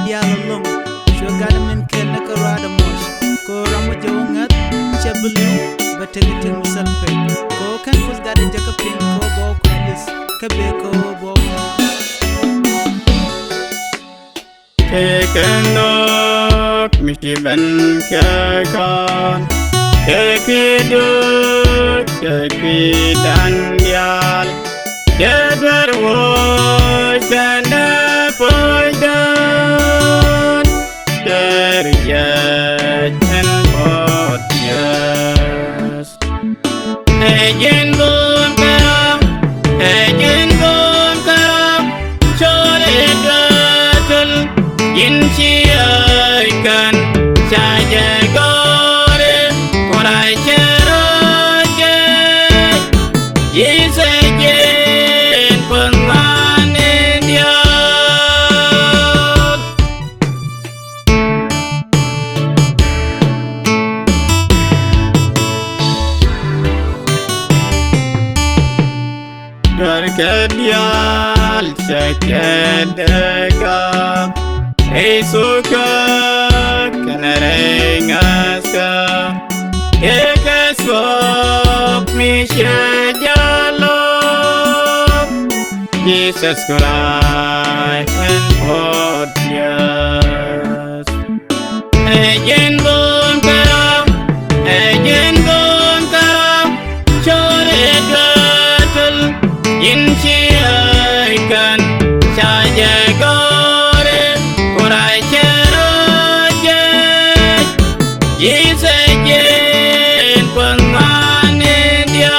dialolong shogala men ken ka rada mosh ko ramo jongat chablu bategitin musalpe ko kan kus gade jakapin ko bo kwalis kabe ko bo Kekenok mishiban kekan Kekiduk kekidan dial Kedar woi tanda poidan Terjajan podcast Ejin bun karam Ejin bun karam Chole gatul Inci aikan saja gore Korai ceroje Yisejen penganen dia Berkedial sekedekap Suka kenarengaska Ekeswap misya jalop Jesus Christ and podcast Ejin bun karam Chore gatul Inci aikan saja gore Korai ceroje Yisejen penganen dia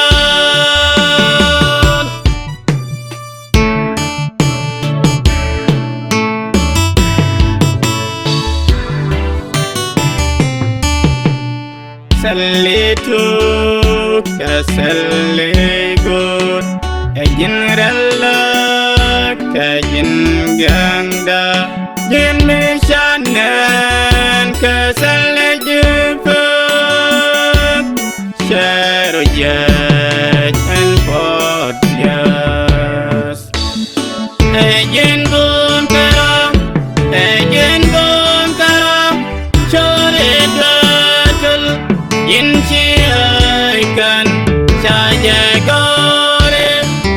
Selituk keseligut Ejin relak Ejin gangda Jin misyanen keselejepuk Serujat and podcast Ejin bun karam Chore gatul Inci aikan saja gore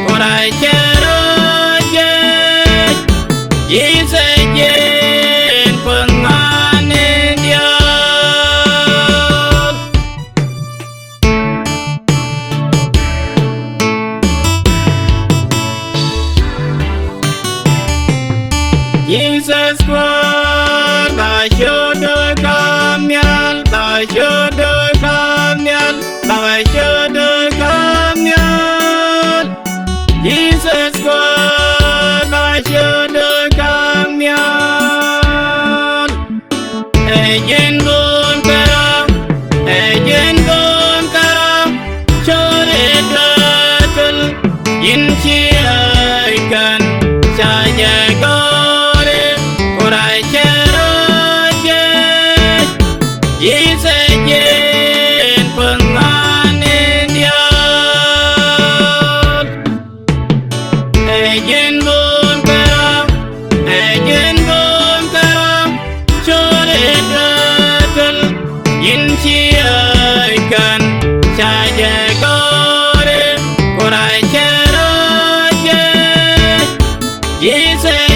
Korai ceroje Yisejen penganen dia Jesus Christ Basyudur kamyal Basyudur kamyal Basyudur kamyal Jesus Christ Basyudur kamyal Ejin bun karam Chore gatul Inci aikan saja gore Korai ceroje Yisejen penganen dia Ejin bun karam Chore gatul Inci aikan saja gore Korai ceroje Yisejen